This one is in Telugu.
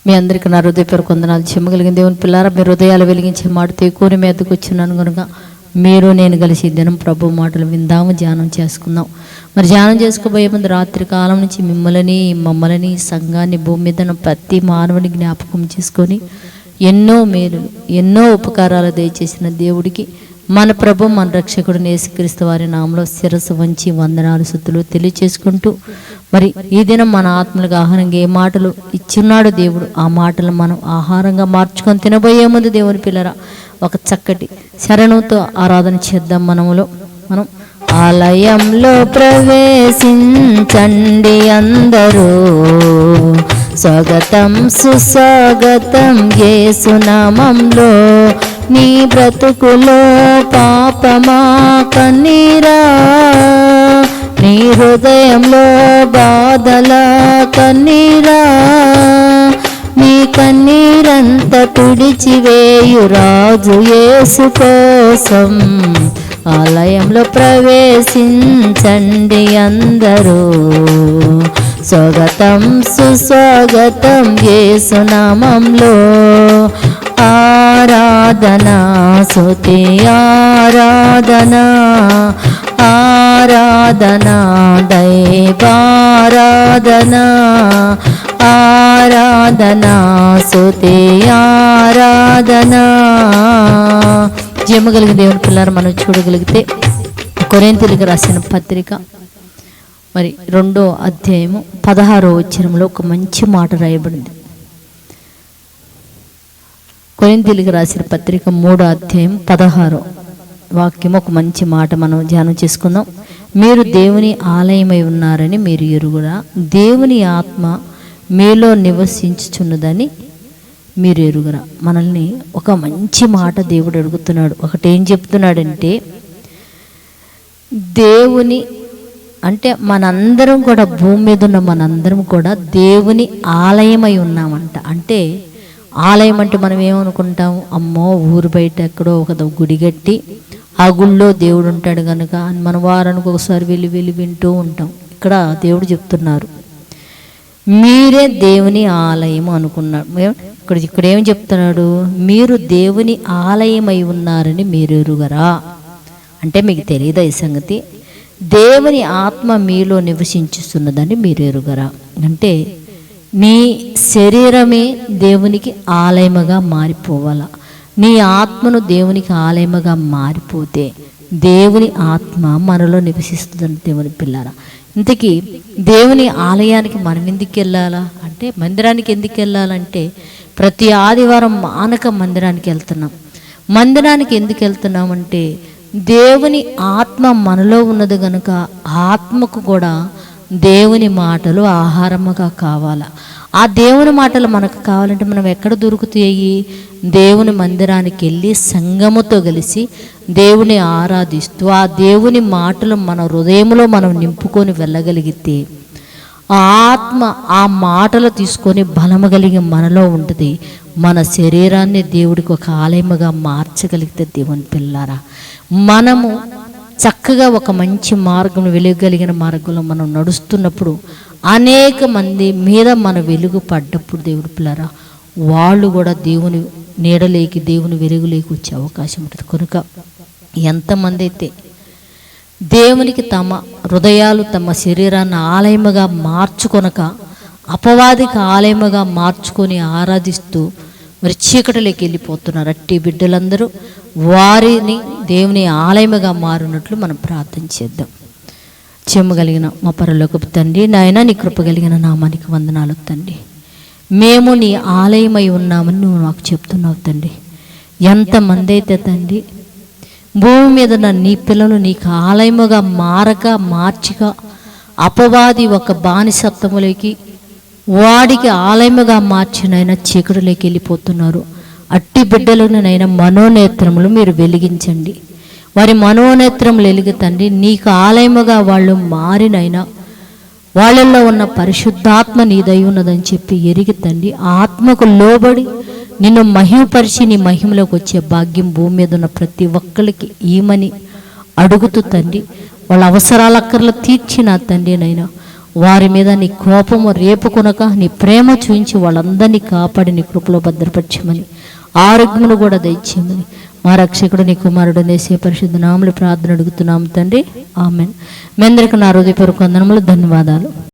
మీ అందరికీ నా హృదయపూర్వక వందనాలు. చెమ్మగలిగిన దేవుని పిల్లారా, మీ హృదయాలు వెలిగించే మాటతో ఎక్కువ మీదకు వచ్చినాను కనుక మీరు నేను కలిసి దినం ప్రభు మాటలు విందాము, ధ్యానం చేసుకుందాం. మరి ధ్యానం చేసుకోబోయే ముందు రాత్రి కాలం నుంచి మమ్మల్ని సంఘాన్ని భూమి మీద ప్రతి మానవుని జ్ఞాపకం చేసుకొని ఎన్నో మేలులు ఎన్నో ఉపకారాలు దయచేసిన దేవుడికి మన ప్రభు మన రక్షకుడు యేసుక్రీస్తు వారి నామములో శిరస్సు వంచి వందనాలు స్తుతులు తెలియచేసుకుంటూ, మరి ఈ దినం మన ఆత్మలకు ఆహారంగా ఏ మాటలు ఇచ్చున్నాడు దేవుడు, ఆ మాటలు మనం ఆహారంగా మార్చుకొని తినబోయే ముందు దేవుని పిల్లరా ఒక చక్కటి శరణంతో ఆరాధన చేద్దాం. మనం ఆలయంలో ప్రవేశించండి అందరూ, స్వాగతం సుస్వాగతం యేసునామంలో. నీ బ్రతుకులో పాపమా కన్నీరా, నీ హృదయంలో బాధల కన్నీరా, నీ కన్నీరంత తుడిచివేయు రాజు యేసు కోసం ఆలయంలో ప్రవేశించండి అందరూ, స్వాగతం సుస్వాగతం యేసునామంలో. ఆరాధనా స్తుతి ఆరాధనా, ఆరాధనా దైవారాధనా, ఆరాధనా స్తుతి ఆరాధనా. జయమగలిగిన దేవుని పిల్లలు మనం చూడగలిగితే కొరింథీయులకు రాసిన పత్రిక మరి 2వ అధ్యాయము 16వ వచనంలో ఒక మంచి మాట రాయబడింది. కొరింథీయులకు రాసిన పత్రిక 3వ అధ్యాయం 16వ వాక్యం ఒక మంచి మాట మనం ధ్యానం చేసుకుందాం. మీరు దేవుని ఆలయమై ఉన్నారని మీరు ఎరుగురా, దేవుని ఆత్మ మీలో నివసించుచున్నదని మీరు ఎరుగురా. మనల్ని ఒక మంచి మాట దేవుడు అడుగుతున్నాడు. ఒకటేం చెప్తున్నాడంటే, దేవుని అంటే మనందరం కూడా భూమి మీద ఉన్న మనందరం కూడా దేవుని ఆలయమై ఉన్నామంట. అంటే ఆలయం అంటే మనం ఏమనుకుంటాం, అమ్మో ఊరు బయట ఎక్కడో ఒక గుడి కట్టి ఆ గుళ్ళో దేవుడు ఉంటాడు కనుక అని మనం వారానికి ఒకసారి వెళ్ళి వింటూ ఉంటాం. ఇక్కడ దేవుడు చెప్తున్నారు, మీరే దేవుని ఆలయం అనుకున్నాడు. ఇక్కడ ఏం చెప్తున్నాడు, మీరు దేవుని ఆలయమై ఉన్నారని మీరు ఎరుగరా. అంటే మీకు తెలియదా ఈ సంగతి? దేవుని ఆత్మ మీలో నివసించుతున్నదని మీరు ఎరుగరా. అంటే నీ శరీరమే దేవునికి ఆలయముగా మారిపోవాలా. నీ ఆత్మను దేవునికి ఆలయముగా మారిపోతే దేవుని ఆత్మ మనలో నివసిస్తుందని దేవుని పిల్లారా. ఇంతకీ దేవుని ఆలయానికి మనం ఎందుకు వెళ్ళాలా అంటే, మందిరానికి ఎందుకు వెళ్ళాలంటే ప్రతి ఆదివారం మానక మందిరానికి వెళ్తున్నాం. మందిరానికి ఎందుకు వెళ్తున్నామంటే దేవుని ఆత్మ మనలో ఉన్నది కనుక ఆత్మకు కూడా దేవుని మాటలు ఆహారముగా కావాలా. ఆ దేవుని మాటలు మనకు కావాలంటే మనం ఎక్కడ దొరుకుతాయి? దేవుని మందిరానికి వెళ్ళి సంఘముతో కలిసి దేవుని ఆరాధిస్తూ ఆ దేవుని మాటలు మన హృదయంలో మనం నింపుకొని వెళ్ళగలిగితే ఆ ఆత్మ ఆ మాటలు తీసుకొని బలము కలిగి మనలో ఉంటుంది. మన శరీరాన్ని దేవుడికి ఒక ఆలయముగా మార్చగలిగితే దేవుని పిల్లారా, మనము చక్కగా ఒక మంచి మార్గం వెలుగలిగిన మార్గంలో మనం నడుస్తున్నప్పుడు అనేక మంది మీద మన వెలుగు పడ్డప్పుడు దేవుడి పిల్లారా, వాళ్ళు కూడా దేవుని నీడలేకి దేవుని వెలుగులేకి వచ్చే అవకాశం ఉంటుంది. కనుక ఎంతమంది అయితే దేవునికి తమ హృదయాలు తమ శరీరాన్ని ఆలయముగా మార్చుకొనక అపవాదికి ఆలయముగా మార్చుకొని ఆరాధిస్తూ మరి చీకటిలోకి వెళ్ళిపోతున్నారు. అట్టి బిడ్డలందరూ వారిని దేవుని ఆలయముగా మారినట్లు మనం ప్రార్థన చేద్దాం. చెమ్మగలిగిన మా పరలోకపు తండ్రి, నాయన నీ కృప కలిగిన నామానికి వందనాలు తండ్రి. మేము నీ ఆలయమై ఉన్నామని నువ్వు నాకు చెప్తున్నావు తండ్రి. ఎంతమంది అయితే తండ్రి భూమి మీద నీ పిల్లలు నీకు ఆలయముగా మార్చిక అపవాది ఒక బానిసత్వములోకి వాడికి ఆలయముగా మార్చినైనా చీకటిలోకి వెళ్ళిపోతున్నారు. అట్టి బిడ్డలను నైనా మనోనేత్రములు మీరు వెలిగించండి. వారి మనోనేత్రములు వెలుగుతండి. నీకు ఆలయముగా వాళ్ళు మారినైనా వాళ్ళల్లో ఉన్న పరిశుద్ధాత్మ నీదై ఉన్నదని చెప్పి ఎరిగితండి. ఆత్మకు లోబడి నిన్ను మహిమపరిచి నీ మహిమలోకి వచ్చే భాగ్యం భూమి మీద ఉన్న ప్రతి ఒక్కరికి ఈమని అడుగుతూ తండ్రి, వాళ్ళ అవసరాల అక్కర్లు తీర్చిన తండ్రి నైనా వారి మీద నీ కోపము రేపుకొనక నీ ప్రేమ చూయించి వాళ్ళందరినీ కాపాడి నీ కృపలో భద్రపరచమని, ఆరోగ్యమును కూడా దయచేయమని మా రక్షకుడు నీ కుమారుడు నేసే పరిశుద్ధ నామములో ప్రార్థన అడుగుతున్నాము తండ్రి. ఆమెన్. మీ అందరికీ నా హృదయపూర్వక వందనములు, ధన్యవాదాలు.